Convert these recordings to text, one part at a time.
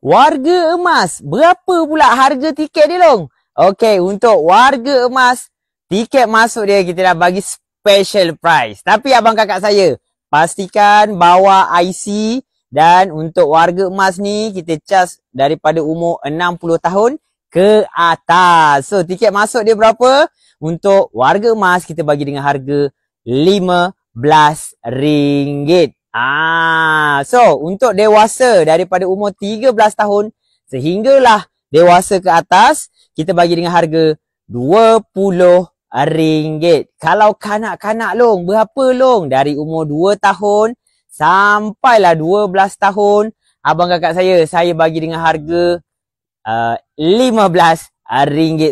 Warga emas, berapa pula harga tiket dia, Long? Okey, untuk warga emas, tiket masuk dia kita dah bagi special price. Tapi abang kakak saya, pastikan bawa IC dan untuk warga emas ni kita charge daripada umur 60 tahun ke atas. So, tiket masuk dia berapa? Untuk warga emas kita bagi dengan harga RM15. So untuk dewasa daripada umur 13 tahun sehinggalah dewasa ke atas, kita bagi dengan harga RM20. Kalau kanak-kanak, Long, berapa, Long? Dari umur 2 tahun sampailah 12 tahun, abang kakak saya bagi dengan harga RM15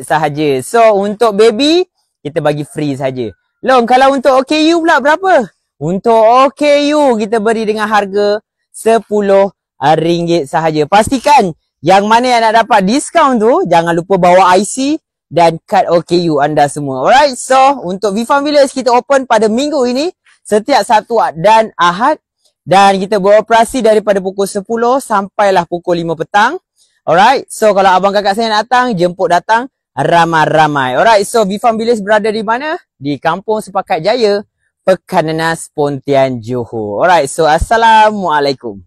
sahaja. So untuk baby kita bagi free saja. Long, kalau untuk OKU pula berapa? Untuk OKU kita beri dengan harga RM10 sahaja. Pastikan yang mana yang nak dapat diskaun tu, jangan lupa bawa IC dan kad OKU anda semua. Alright, so untuk V-Farm Village kita open pada minggu ini setiap Sabtu dan Ahad, dan kita beroperasi daripada pukul 10 sampailah pukul 5 petang. Alright, so kalau abang kakak saya nak datang, jemput datang ramai-ramai. Alright, so V-Farm Village berada di mana? Di Kampung Sepakat Jaya, Pekan Nanas, Pontian, Johor. Alright, so Assalamualaikum.